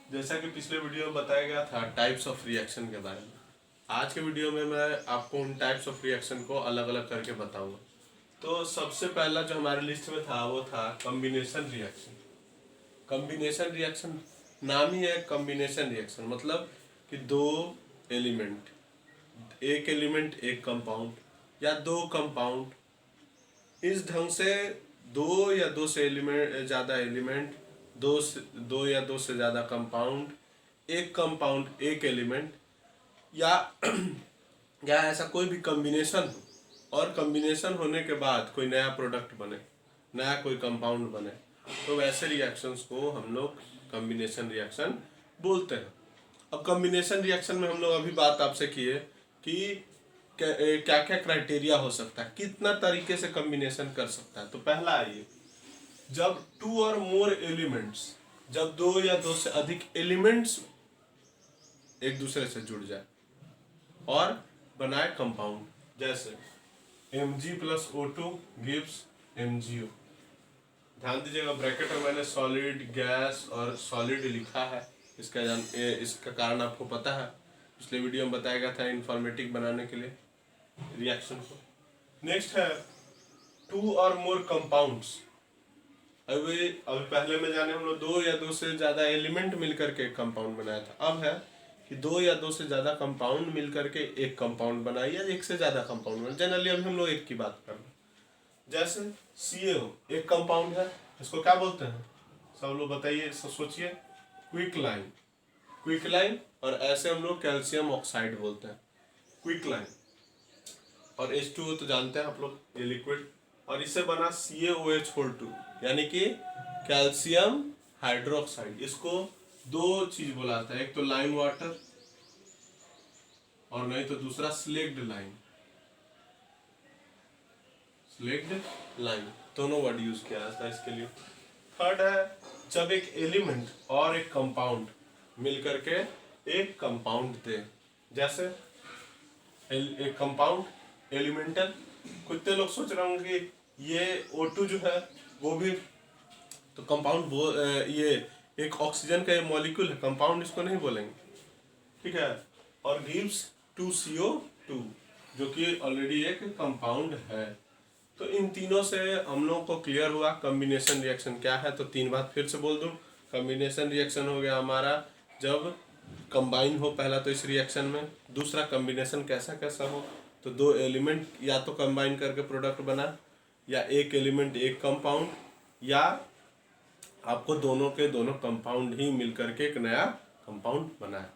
जैसा कि पिछले वीडियो में बताया गया था टाइप्स ऑफ रिएक्शन के बारे में, आज के वीडियो में मैं आपको उन टाइप्स ऑफ रिएक्शन को अलग अलग करके बताऊंगा। तो सबसे पहला जो हमारे लिस्ट में था वो था कॉम्बिनेशन रिएक्शन। कॉम्बिनेशन रिएक्शन नाम ही है कॉम्बिनेशन रिएक्शन, मतलब कि दो एलिमेंट, एक एलिमेंट एक कंपाउंड या दो कंपाउंड, इस ढंग से दो या दो से ज़्यादा एलिमेंट, दो या दो से ज़्यादा कंपाउंड, एक कंपाउंड एक एलिमेंट, या या ऐसा कोई भी कॉम्बिनेशन हो और कॉम्बिनेशन होने के बाद कोई नया प्रोडक्ट बने, नया कोई कंपाउंड बने, तो वैसे रिएक्शंस को हम लोग कॉम्बिनेशन रिएक्शन बोलते हैं। अब कॉम्बिनेशन रिएक्शन में हम लोग अभी बात आपसे किए कि क्या क्या क्राइटेरिया हो सकता है, कितना तरीके से कॉम्बिनेशन कर सकता है। तो पहला आइए, जब टू और मोर एलिमेंट्स, जब दो या दो से अधिक एलिमेंट्स एक दूसरे से जुड़ जाए और बनाए कंपाउंड, जैसे Mg plus O2 gives MgO। ध्यान दीजिएगा, ब्रैकेट में मैंने सॉलिड, गैस और सॉलिड लिखा है। इसका कारण आपको पता है, पिछले वीडियो में बताया गया था इंफॉर्मेटिव बनाने के लिए रिएक्शन को। नेक्स्ट है टू और मोर कंपाउंड्स। अभी पहले में जाने हम लोग दो या दो से ज्यादा एलिमेंट मिलकर के एक कंपाउंड बनाया था। अब है कि दो या दो से ज्यादा कंपाउंड मिलकर के एक कंपाउंड बनाए या एक से ज्यादा कंपाउंड बनाए। जनरली अभी हम लोग एक की बात कर रहे हैं। जैसे CaO एक कंपाउंड है, इसको क्या बोलते हैं सब लोग बताइए, सोचिए। Quick line, quick line. और ऐसे हम लोग कैल्शियम ऑक्साइड बोलते हैं, क्विक लाइन। और H2O तो जानते हैं आप लोग, ये लिक्विड। और इससे बना CaOH2 यानी कि कैल्शियम हाइड्रोक्साइड। इसको दो चीज बोला जाता है, एक तो लाइम वाटर और नहीं तो दूसरा स्लेक्ड लाइम। स्लेक्ड लाइम, दोनों वर्ड यूज किया जाता है इसके लिए। थर्ड है जब एक एलिमेंट और एक कंपाउंड मिलकर के एक कंपाउंड दे, जैसे एक कंपाउंड एलिमेंटल। कितने लोग सोच रहे होंगे ये O2 जो है वो भी तो कंपाउंड, ये एक ऑक्सीजन का मॉलिक्यूल है, कंपाउंड इसको नहीं बोलेंगे, ठीक है। और गिव्स 2CO2 जो कि ऑलरेडी एक कंपाउंड है। तो इन तीनों से हम लोग को क्लियर हुआ कॉम्बिनेशन रिएक्शन क्या है। तो तीन बात फिर से बोल दूं, कॉम्बिनेशन रिएक्शन हो गया हमारा जब कंबाइन हो, पहला तो इस रिएक्शन में। दूसरा कॉम्बिनेशन कैसा कैसा हो, तो दो एलिमेंट या तो कंबाइन करके प्रोडक्ट बना, या एक एलिमेंट एक कंपाउंड, या आपको दोनों के दोनों कंपाउंड ही मिलकर के एक नया कंपाउंड बना है।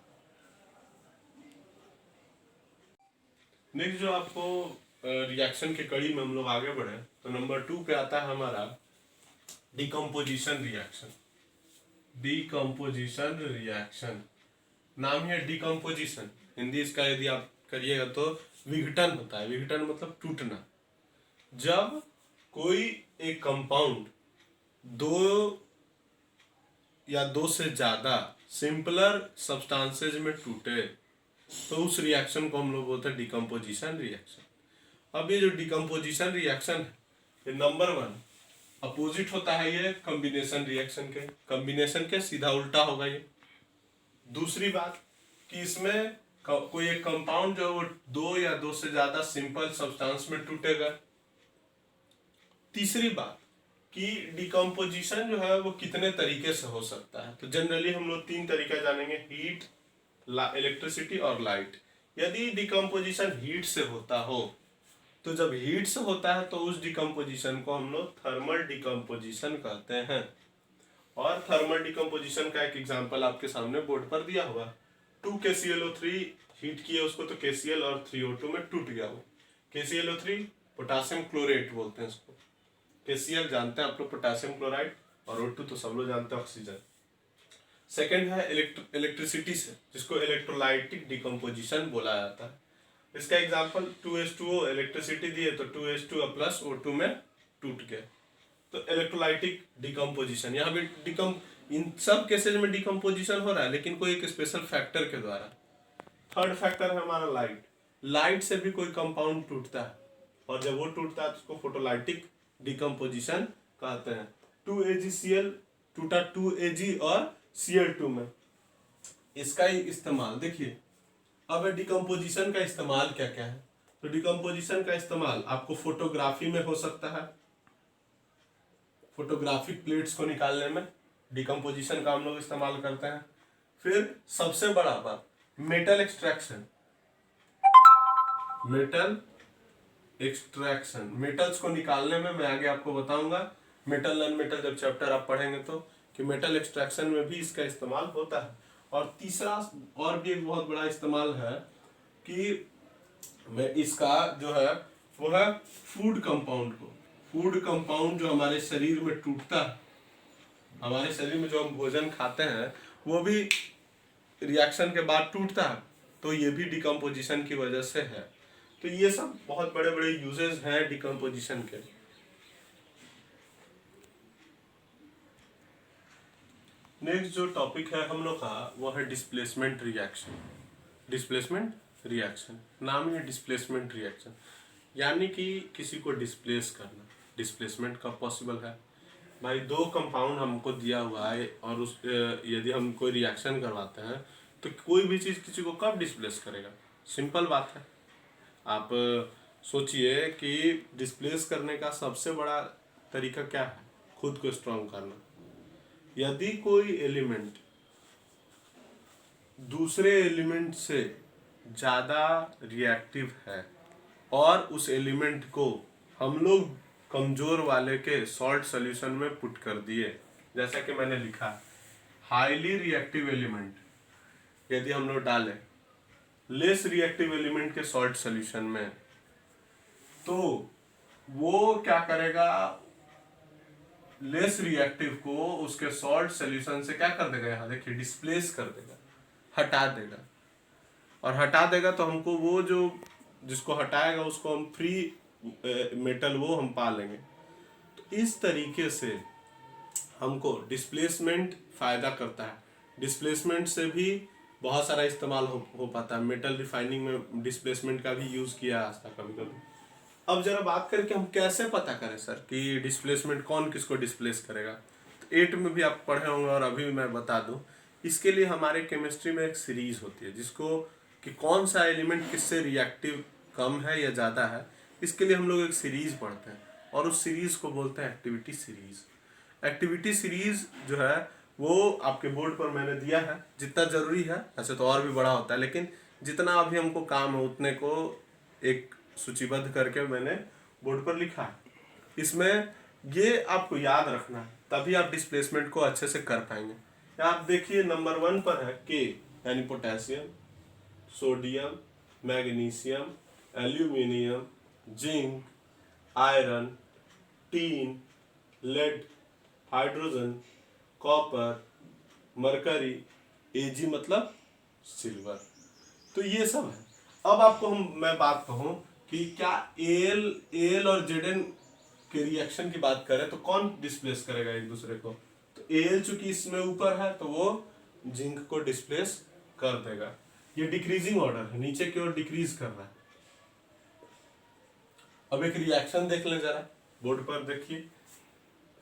नेक्स्ट जो आपको रिएक्शन के कड़ी में हम लोग आगे बढ़े तो नंबर 2 पे आता है हमारा डिकम्पोजिशन रिएक्शन। डिकम्पोजिशन रिएक्शन नाम ही है डिकम्पोजिशन। हिंदी इसका यदि आप करिएगा तो विघटन होता है। विघटन मतलब टूटना। जब कोई एक कंपाउंड दो या दो से ज्यादा सिंपलर सब्सटेंसेज में टूटे तो उस रिएक्शन को हम लोग बोलते हैं डिकम्पोजिशन रिएक्शन। अब ये जो डिकम्पोजिशन रिएक्शन है ये नंबर 1 अपोजिट होता है ये कॉम्बिनेशन रिएक्शन के। कॉम्बिनेशन के सीधा उल्टा होगा ये। दूसरी बात कि इसमें कोई एक कंपाउंड जो वो दो या दो से ज्यादा सिंपल सब्सटेंस में टूटेगा। तीसरी बात कि डिकम्पोजिशन जो है वो कितने तरीके से हो सकता है। तो जनरली हम लोग तीन तरीका जानेंगे, हीट, इलेक्ट्रिसिटी और लाइट। यदि डिकम्पोजिशन हीट से होता हो तो जब हीट से होता है तो उस डिकम्पोजिशन को हम लोग थर्मल डिकम्पोजिशन कहते हैं। और थर्मल डिकम्पोजिशन का एक एग्जांपल आपके सामने बोर्ड पर दिया हुआ, 2KClO3 हीट किया उसको तो KCl और 3O2 में टूट गया वो। KClO3 पोटासियम क्लोरेट बोलते हैं इसको। KCl जानते हैं आप लोग पोटासियम क्लोराइड, और O2 तो सब लोग जानते हैं ऑक्सीजन। सेकेंड है इलेक्ट्रिसिटी से, जिसको इलेक्ट्रोलाइटिक डिकम्पोजिशन बोला जाता है। इसका एग्जांपल 2H2O इलेक्ट्रिसिटी दिए तो 2H2 प्लस O2 में टूट गया, तो इलेक्ट्रोलाइटिक डिकम्पोजिशन। यहाँ भी इन सब केसेज में डिकम्पोजिशन हो रहा है लेकिन कोई एक स्पेशल फैक्टर के द्वारा। थर्ड फैक्टर है हमारा लाइट। लाइट से भी कोई कंपाउंड टूटता है और जब वो टूटता है तो उसको फोटोलाइटिक डिकम्पोजिशन कहते हैं। 2AgCl टूटा 2Ag और Cl2 में, इसका ही इस्तेमाल देखिए। अब डिकम्पोजिशन का इस्तेमाल क्या क्या है। तो डिकम्पोजिशन का इस्तेमाल आपको फोटोग्राफी में हो सकता है, फोटोग्राफिक प्लेट्स को निकालने में डिकम्पोजिशन का हम लोग इस्तेमाल करते हैं। फिर सबसे बड़ा बात metal extraction, metal extraction, metals को निकालने में मैं आगे आपको बताऊंगा, मेटल नॉन मेटल जब चैप्टर आप पढ़ेंगे तो, कि मेटल एक्सट्रैक्शन में भी इसका इस्तेमाल होता है। और तीसरा और भी एक बहुत बड़ा इस्तेमाल है कि मैं इसका जो है वो है फूड कंपाउंड को, फूड कंपाउंड जो हमारे शरीर में टूटता है, हमारे शरीर में जो हम भोजन खाते हैं वो भी रिएक्शन के बाद टूटता है, तो ये भी डिकम्पोजिशन की वजह से है। तो ये सब बहुत बड़े बड़े यूजेस हैं डिकम्पोजिशन के। नेक्स्ट जो टॉपिक है हम लोग का वो है डिस्प्लेसमेंट रिएक्शन। डिस्प्लेसमेंट रिएक्शन नाम ही डिस्प्लेसमेंट रिएक्शन, यानी कि किसी को डिस्प्लेस करना। डिस्प्लेसमेंट कब पॉसिबल है भाई, दो कंपाउंड हमको दिया हुआ है और उस यदि हम कोई रिएक्शन करवाते हैं तो कोई भी चीज़ किसी को कब डिस्प्लेस करेगा। सिंपल बात है, आप सोचिए कि डिस्प्लेस करने का सबसे बड़ा तरीका क्या है, खुद को स्ट्रांग करना। यदि कोई एलिमेंट दूसरे एलिमेंट से ज़्यादा रिएक्टिव है और उस एलिमेंट को हम लोग कमजोर वाले के सॉल्ट सॉल्यूशन में पुट कर दिए, जैसा कि मैंने लिखा हाईली रिएक्टिव एलिमेंट यदि हम लोग डालें लेस रिएक्टिव एलिमेंट के सॉल्ट सॉल्यूशन में, तो वो क्या करेगा, लेस रिएक्टिव को उसके सॉल्ट सॉल्यूशन से क्या कर देगा, यहाँ देखिए डिस्प्लेस कर देगा, हटा देगा। और हटा देगा तो हमको वो जो जिसको हटाएगा उसको हम फ्री मेटल वो हम पा लेंगे। तो इस तरीके से हमको डिस्प्लेसमेंट फायदा करता है। डिस्प्लेसमेंट से भी बहुत सारा इस्तेमाल हो पाता है। मेटल रिफाइनिंग में डिस्प्लेसमेंट का भी यूज किया जाता है कभी कभी। अब जरा बात करके हम कैसे पता करें सर कि डिस्प्लेसमेंट कौन किसको डिस्प्लेस करेगा। तो 8 में भी आप पढ़े होंगे और अभी भी मैं बता दूं, इसके लिए हमारे केमिस्ट्री में एक सीरीज होती है जिसको कि कौन सा एलिमेंट किससे रिएक्टिव कम है या ज़्यादा है, इसके लिए हम लोग एक सीरीज पढ़ते हैं और उस सीरीज को बोलते हैं एक्टिविटी सीरीज। एक्टिविटी सीरीज जो है वो आपके बोर्ड पर मैंने दिया है, जितना जरूरी है, ऐसे तो और भी बड़ा होता है लेकिन जितना अभी हमको काम है उतने को एक सूचीबद्ध करके मैंने बोर्ड पर लिखा है। इसमें ये आपको याद रखना है, तभी आप डिस्प्लेसमेंट को अच्छे से कर पाएंगे। आप देखिए नंबर 1 पर है के यानी potassium, sodium, magnesium, aluminium, zinc, iron, tin, lead, hydrogen, copper, mercury, A G मतलब सिल्वर। तो ये सब है। अब आपको मैं बात कहूं कि क्या एल और जेडन के रिएक्शन की बात करें तो कौन डिस्प्लेस करेगा एक दूसरे को। तो एल चूंकि इसमें ऊपर है तो वो जिंक को डिस्प्लेस कर देगा। ये डिक्रीजिंग ऑर्डर है, नीचे की ओर डिक्रीज कर रहा है। अब एक रिएक्शन देख ले जरा, बोर्ड पर देखिए,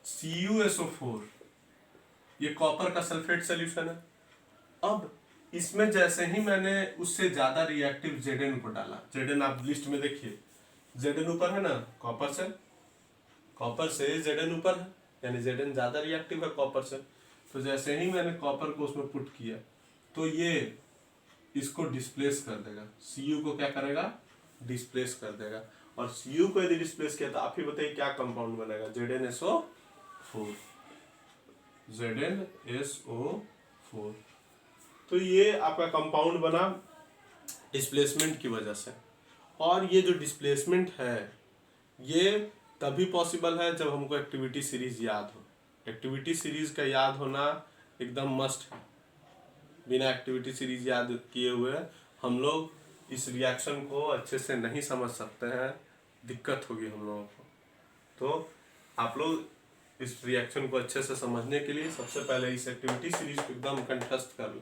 CuSO4 ये कॉपर का सल्फेट सोल्यूशन है। अब इसमें जैसे ही मैंने उससे ज्यादा रिएक्टिव Zn को डाला, Zn आप लिस्ट में देखिए, Zn ऊपर है ना कॉपर से Zn ऊपर है, यानी Zn ज्यादा रिएक्टिव है कॉपर से। तो जैसे ही मैंने कॉपर को उसमें पुट किया तो ये इसको डिस्प्लेस कर देगा, Cu को क्या करेगा, डिस्प्लेस कर देगा। और Cu को यदि डिस्प्लेस किया तो आप ही बताइए क्या कंपाउंड बनेगा, ZnSO4। ZnSO4। तो ये आपका कंपाउंड बना डिस्प्लेसमेंट की वजह से। और ये जो डिस्प्लेसमेंट है ये तभी पॉसिबल है जब हमको एक्टिविटी सीरीज याद हो। एक्टिविटी सीरीज का याद होना एकदम मस्ट है। बिना एक्टिविटी सीरीज याद किए हुए हम लोग इस रिएक्शन को अच्छे से नहीं समझ सकते हैं, दिक्कत होगी हम लोगों को। तो आप लोग इस रिएक्शन को अच्छे से समझने के लिए सबसे पहले इस एक्टिविटी सीरीज को एकदम कंठस्थ कर लें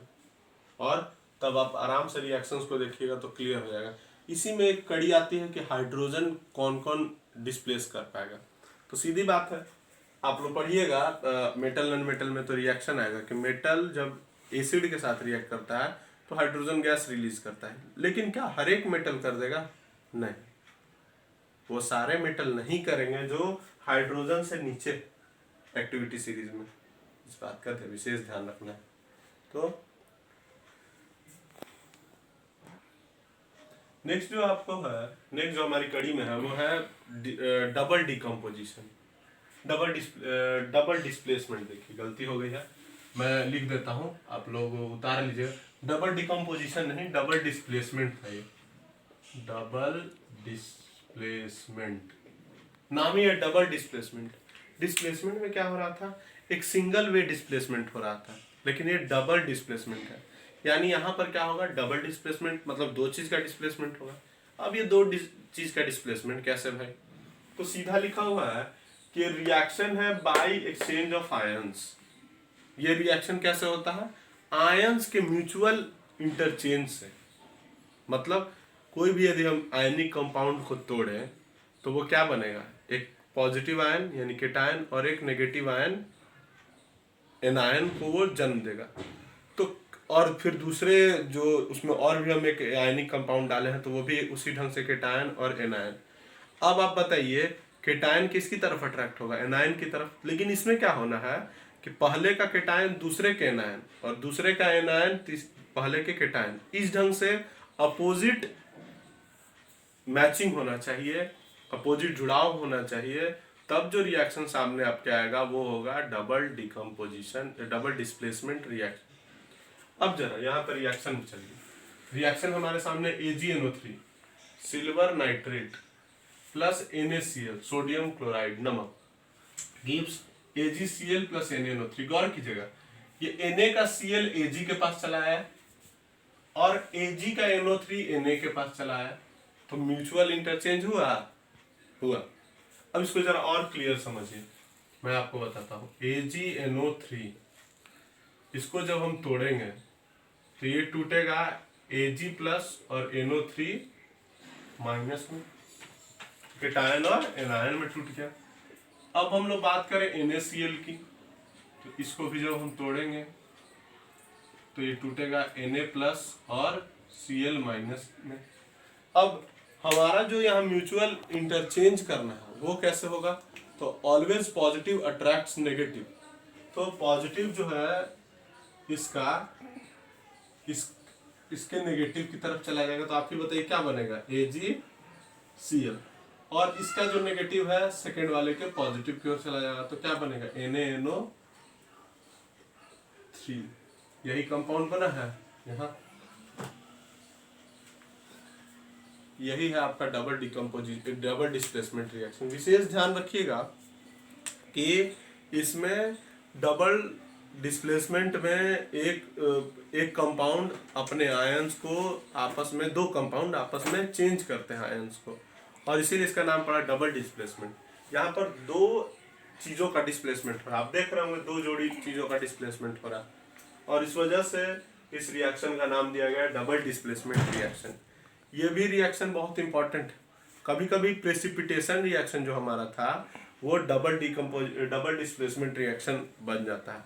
और तब आप आराम से रिएक्शंस को देखिएगा तो क्लियर हो जाएगा। इसी में एक कड़ी आती है कि हाइड्रोजन कौन कौन डिस्प्लेस कर पाएगा। तो सीधी बात है, आप लोग पढ़िएगा मेटल नॉन मेटल में तो रिएक्शन आएगा कि मेटल जब एसिड के साथ रिएक्ट करता है तो हाइड्रोजन गैस रिलीज करता है। लेकिन क्या हर एक मेटल कर देगा? नहीं, वो सारे मेटल नहीं करेंगे जो हाइड्रोजन से नीचे एक्टिविटी सीरीज में। इस बात का विशेष ध्यान रखना है। तो नेक्स्ट जो आपको है, नेक्स्ट जो हमारी कड़ी में है वो है डबल डिकम्पोजिशन, डबल डिस्प्लेसमेंट। देखिए गलती हो गई है, मैं लिख देता हूँ, आप लोग उतार लीजिए। डबल डिकम्पोजिशन नहीं, डबल डिस्प्लेसमेंट है ये। डबल डिस्प्लेसमेंट नाम ही है, डबल डिस्प्लेसमेंट। डिस्प्लेसमेंट में क्या हो रहा था? एक सिंगल वे डिस्प्लेसमेंट हो रहा था, लेकिन ये डबल डिस्प्लेसमेंट है। यानी यहाँ पर क्या होगा? डबल डिस्प्लेसमेंट मतलब दो चीज का डिस्प्लेसमेंट होगा। अब ये दो चीज का डिस्प्लेसमेंट कैसे भाई? तो सीधा लिखा हुआ है कि रिएक्शन है बाय एक्सचेंज ऑफ आयंस। ये रिएक्शन कैसे होता है? आयंस के म्यूचुअल इंटरचेंज से। मतलब कोई भी यदि हम आयनिक कंपाउंड को तोड़े तो वो क्या बनेगा? एक पॉजिटिव आयन यानी केटायन और एक नेगेटिव आयन एनायन को वो जन्म देगा। तो और फिर दूसरे जो उसमें और भी हम एक आयनिक कंपाउंड डाले हैं तो वो भी उसी ढंग से केटायन और एनायन। अब आप बताइए केटायन किसकी तरफ अट्रैक्ट होगा? एनायन की तरफ। लेकिन इसमें क्या होना है कि पहले का केटायन दूसरे के एनायन और दूसरे का एनायन पहले के केटायन, इस ढंग से अपोजिट मैचिंग होना चाहिए, अपोजिट जुड़ाव होना चाहिए, तब जो रिएक्शन सामने आपके आएगा वो होगा double decomposition, double displacement reaction. अब जरा यहाँ पर रिएक्शन चलिए। रिएक्शन हमारे सामने AgNO3 silver nitrate plus NaCl sodium chloride नमक गिव्स AgCl प्लस NaNO3। गौर कीजिएगा, ये Na का Cl Ag के पास चला है और Ag का NO3 Na के पास चला है, तो म्यूचुअल इंटरचेंज हुआ। अब इसको जरा और क्लियर समझिए, मैं आपको बताता हूँ। AgNO3 इसको जब हम तोड़ेंगे तो ये टूटेगा Ag प्लस और NO3 माइनस में, केटायन और एनायन में टूट गया। अब हम लोग बात करें NaCl की, तो इसको भी जब हम तोड़ेंगे तो ये टूटेगा Na प्लस और Cl माइनस में। अब हमारा जो यहाँ म्यूचुअल इंटरचेंज करना है वो कैसे होगा? तो ऑलवेज पॉजिटिव अट्रैक्ट्स नेगेटिव। तो पॉजिटिव जो है इसका इसके नेगेटिव की तरफ चला जाएगा, तो आप ही बताइए क्या बनेगा? AgCl। और इसका जो नेगेटिव है सेकेंड वाले के पॉजिटिव की ओर चला जाएगा, तो क्या बनेगा? NaNO3। यही कंपाउंड बना है यहाँ, यही है आपका डबल डिस्प्लेसमेंट रिएक्शन। विशेष ध्यान रखिएगा कि इसमें डबल डिस्प्लेसमेंट में एक कंपाउंड अपने आयंस को आपस में, दो कंपाउंड आपस में चेंज करते हैं आयंस को, और इसीलिए इसका नाम पड़ा डबल डिस्प्लेसमेंट। यहाँ पर दो चीज़ों का डिस्प्लेसमेंट हो रहा है, आप देख रहे होंगे दो जोड़ी चीज़ों का डिस्प्लेसमेंट हो रहा है, और इस वजह से इस रिएक्शन का नाम दिया गया डबल डिस्प्लेसमेंट रिएक्शन। ये भी रिएक्शन बहुत इंपॉर्टेंट है। कभी कभी प्रेसिपिटेशन रिएक्शन जो हमारा था वो डबल डिस्प्लेसमेंट रिएक्शन बन जाता है।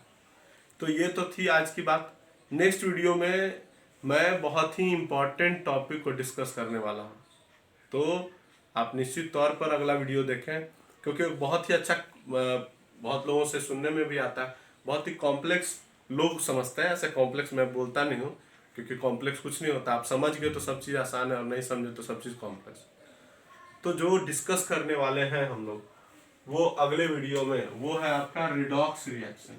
तो ये तो थी आज की बात। नेक्स्ट वीडियो में मैं बहुत ही इम्पोर्टेंट टॉपिक को डिस्कस करने वाला हूँ, तो आप निश्चित तौर पर अगला वीडियो देखें, क्योंकि बहुत ही अच्छा, बहुत लोगों से सुनने में भी आता है, बहुत ही कॉम्प्लेक्स लोग समझते हैं। ऐसे कॉम्प्लेक्स मैं बोलता नहीं हूँ, क्योंकि कॉम्प्लेक्स कुछ नहीं होता। आप समझ गए तो सब चीज़ आसान है, और नहीं समझे तो सब चीज़ कॉम्प्लेक्स। तो जो डिस्कस करने वाले हैं हम लोग वो अगले वीडियो में, वो है आपका रिडॉक्स रिएक्शन।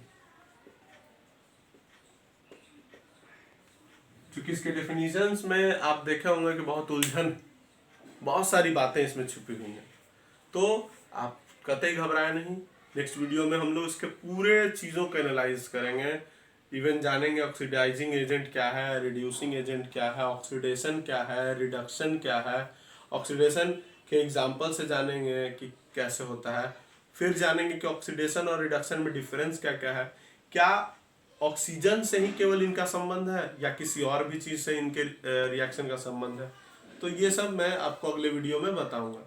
क्योंकि इसके डेफिनेशंस में आप देखे होंगे कि बहुत उलझन, बहुत सारी बातें इसमें छुपी हुई हैं, तो आप कतई घबराए नहीं। नेक्स्ट वीडियो में हम लोग इसके पूरे चीज़ों को एनालाइज करेंगे, इवन जानेंगे ऑक्सीडाइजिंग एजेंट क्या है, रिड्यूसिंग एजेंट क्या है, ऑक्सीडेशन क्या है, रिडक्शन क्या है, ऑक्सीडेशन के एग्जाम्पल से जानेंगे कि कैसे होता है, फिर जानेंगे कि ऑक्सीडेशन और रिडक्शन में डिफरेंस क्या क्या है, क्या ऑक्सीजन से ही केवल इनका संबंध है या किसी और भी चीज़ से इनके रिएक्शन का संबंध है। तो ये सब मैं आपको अगले वीडियो में बताऊंगा।